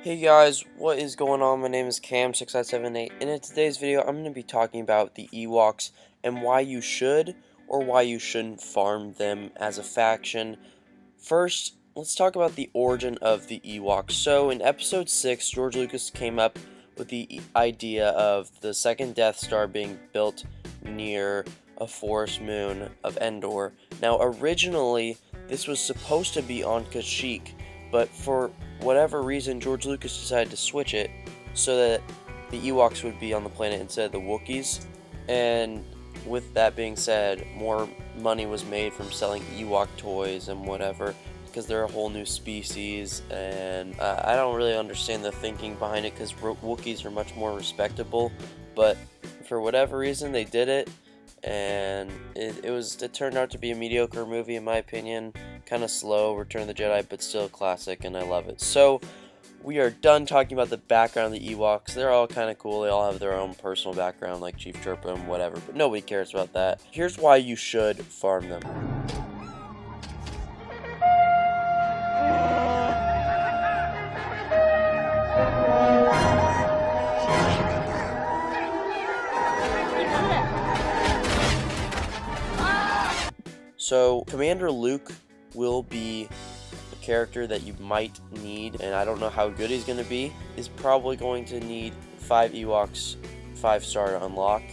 Hey guys, what is going on? My name is Cam6978, and in today's video I'm going to be talking about the Ewoks and why you should or why you shouldn't farm them as a faction. First, let's talk about the origin of the Ewoks. So in episode 6, George Lucas came up with the idea of the second Death Star being built near a forest moon of Endor. Now originally this was supposed to be on Kashyyyk, but for whatever reason, George Lucas decided to switch it so that the Ewoks would be on the planet instead of the Wookiees. And with that being said, more money was made from selling Ewok toys and whatever, because they're a whole new species, and I don't really understand the thinking behind it, because Wookiees are much more respectable, but for whatever reason they did it, and it turned out to be a mediocre movie in my opinion. Kind of slow, Return of the Jedi, but still a classic, and I love it. So we are done talking about the background of the Ewoks. They're all kind of cool. They all have their own personal background, like Chief Chirpa and whatever, but nobody cares about that. Here's why you should farm them. So Commander Luke will be a character that you might need, and I don't know how good he's going to be. Is probably going to need 5 Ewoks 5-star to unlock,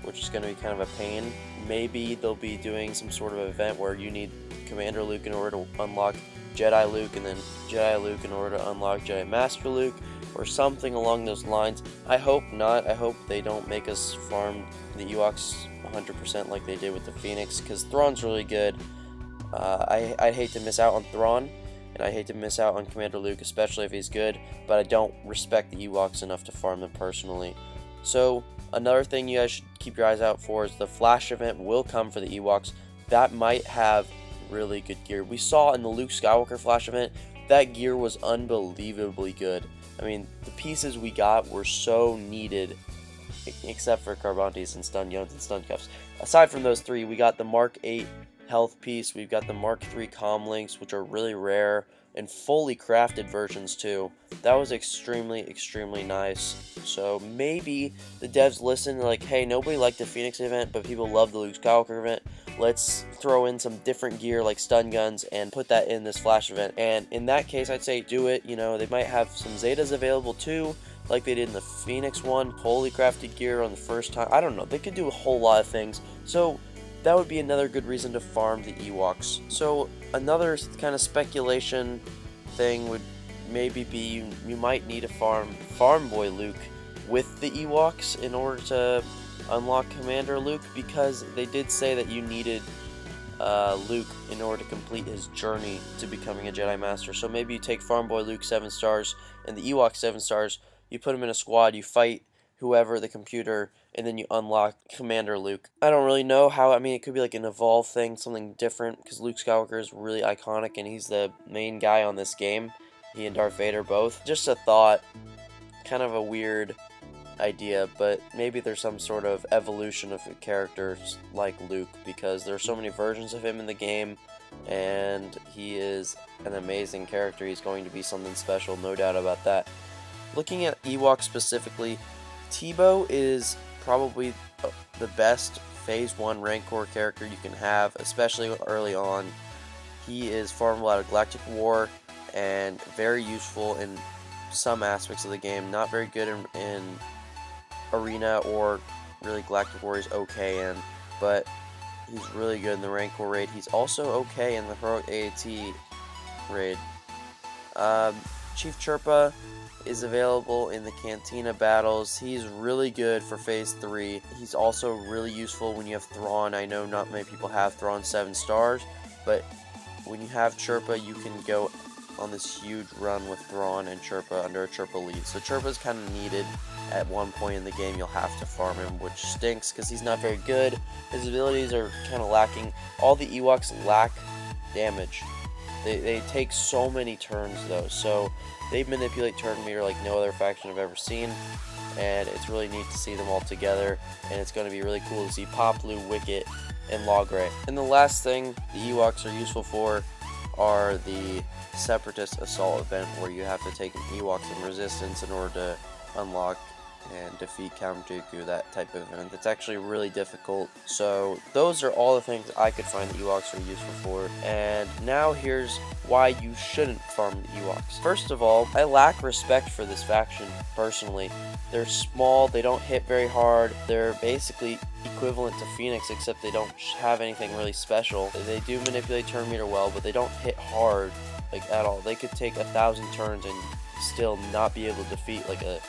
which is going to be kind of a pain. Maybe they'll be doing some sort of event where you need Commander Luke in order to unlock Jedi Luke, and then Jedi Luke in order to unlock Jedi Master Luke, or something along those lines. I hope not. I hope they don't make us farm the Ewoks 100% like they did with the Phoenix, because Thrawn's really good. I'd hate to miss out on Thrawn, and I hate to miss out on Commander Luke, especially if he's good, but I don't respect the Ewoks enough to farm them personally. So another thing you guys should keep your eyes out for is the Flash event will come for the Ewoks. That might have really good gear. We saw in the Luke Skywalker Flash event, that gear was unbelievably good. I mean, the pieces we got were so needed, except for Carbantes and stun guns and stun cuffs. Aside from those three, we got the Mark 8 health piece, we've got the Mark 3 comm links, which are really rare, and fully crafted versions too. That was extremely nice. So maybe the devs listen, like, hey, nobody liked the Phoenix event, but people love the Luke Skywalker event. Let's throw in some different gear like stun guns and put that in this Flash event. And in that case, I'd say do it. You know, they might have some Zetas available too, like they did in the Phoenix one. Fully crafted gear on the first time. I don't know. They could do a whole lot of things. So that would be another good reason to farm the Ewoks. So another kind of speculation thing would maybe be you might need to farm Boy Luke with the Ewoks in order to unlock Commander Luke, because they did say that you needed Luke in order to complete his journey to becoming a Jedi Master. So maybe you take Farm Boy Luke 7 stars and the Ewok 7 stars, you put him in a squad, you fight whoever, the computer, and then you unlock Commander Luke. I don't really know how. I mean, it could be like an evolve thing, something different, because Luke Skywalker is really iconic and he's the main guy on this game. He and Darth Vader both. Just a thought, kind of a weird idea, but maybe there's some sort of evolution of characters like Luke, because there are so many versions of him in the game, and he is an amazing character. He's going to be something special, no doubt about that. Looking at Ewoks specifically, Teebo is probably the best Phase 1 Rancor character you can have, especially early on. He is farmable out of Galactic War and very useful in some aspects of the game. Not very good in Arena, or really Galactic War is okay in, but he's really good in the Rancor raid. He's also okay in the Heroic AAT raid. Chief Chirpa is available in the Cantina battles. He's really good for Phase 3. He's also really useful when you have Thrawn. I know not many people have Thrawn 7 stars, but when you have Chirpa, you can go on this huge run with Thrawn and Chirpa under a Chirpa lead. So Chirpa's kind of needed at one point in the game. You'll have to farm him, which stinks because he's not very good. His abilities are kind of lacking. All the Ewoks lack damage. They take so many turns though, so they manipulate turn meter like no other faction I've ever seen, and it's really neat to see them all together, and it's going to be really cool to see Poplu, Wicket, and Logray. And the last thing the Ewoks are useful for are the Separatist Assault event, where you have to take an Ewok from Resistance in order to unlock and defeat Count Dooku, that type of event. It's actually really difficult. So those are all the things I could find the Ewoks are useful for. And now here's why you shouldn't farm the Ewoks. First of all, I lack respect for this faction, personally. They're small, they don't hit very hard, they're basically equivalent to Phoenix, except they don't have anything really special. They do manipulate turn meter well, but they don't hit hard, like, at all. They could take 1,000 turns and still not be able to defeat like a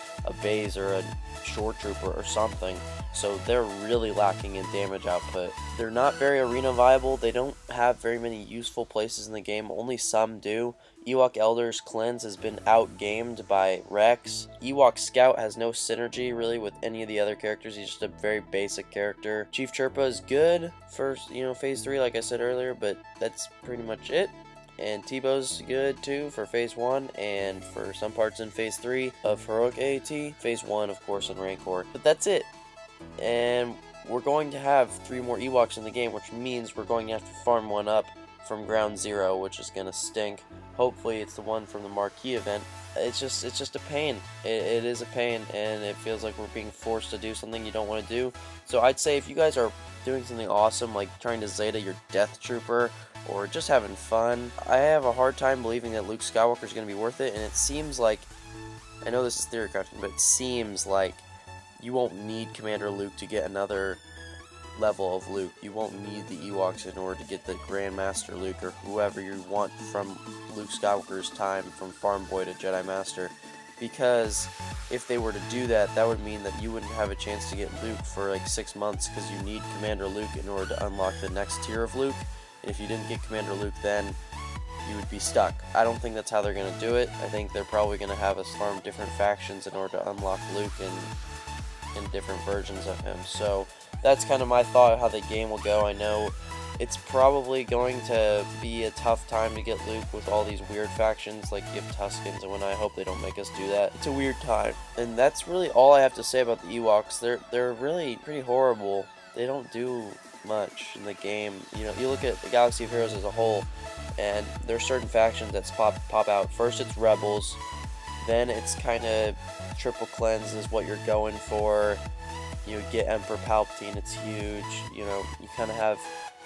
base or a short trooper or something. So they're really lacking in damage output. They're not very arena viable. They don't have very many useful places in the game. Only some do. Ewok Elder's Cleanse has been outgamed by Rex. Ewok Scout has no synergy really with any of the other characters. He's just a very basic character. Chief Chirpa is good for, phase 3, like I said earlier, but that's pretty much it. And Tebow's good too for phase 1 and for some parts in phase 3 of Heroic AAT. Phase 1, of course, in Rancor. But that's it. And we're going to have 3 more Ewoks in the game, which means we're going to have to farm one up from ground 0, which is going to stink. Hopefully it's the one from the Marquee event. It's just a pain. It is a pain, and it feels like we're being forced to do something you don't want to do. So I'd say if you guys are doing something awesome, like trying to Zeta your Death Trooper, or just having fun, I have a hard time believing that Luke Skywalker is going to be worth it. And it seems like, I know this is theory crafting, but it seems like you won't need Commander Luke to get another level of Luke. You won't need the Ewoks in order to get the Grandmaster Luke, or whoever you want from Luke Skywalker's time from Farm Boy to Jedi Master. Because if they were to do that, that would mean that you wouldn't have a chance to get Luke for like 6 months, because you need Commander Luke in order to unlock the next tier of Luke. And if you didn't get Commander Luke, then you would be stuck. I don't think that's how they're going to do it. I think they're probably going to have us farm different factions in order to unlock Luke in different versions of him. So that's kind of my thought of how the game will go. I know it's probably going to be a tough time to get Luke with all these weird factions like you have Tuskens, and I hope they don't make us do that. It's a weird time. And that's really all I have to say about the Ewoks. They're really pretty horrible. They don't do much in the game. You look at the Galaxy of Heroes as a whole, and there's certain factions that pop out. First it's Rebels, then it's kind of Triple Cleanse is what you're going for. You get Emperor Palpatine, it's huge. You kind of have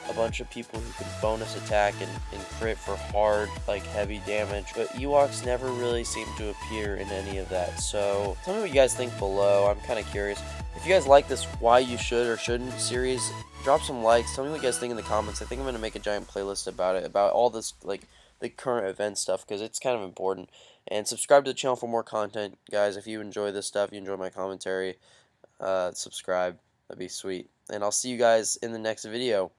a bunch of people who can bonus attack and crit for hard, like, heavy damage, but Ewoks never really seem to appear in any of that. So tell me what you guys think below. I'm kind of curious. If you guys like this why you should or shouldn't series, drop some likes. Tell me what you guys think in the comments. I think I'm going to make a giant playlist about it, about all this, like, the current event stuff, because it's kind of important. And subscribe to the channel for more content, guys. If you enjoy this stuff, you enjoy my commentary, subscribe. That'd be sweet. And I'll see you guys in the next video.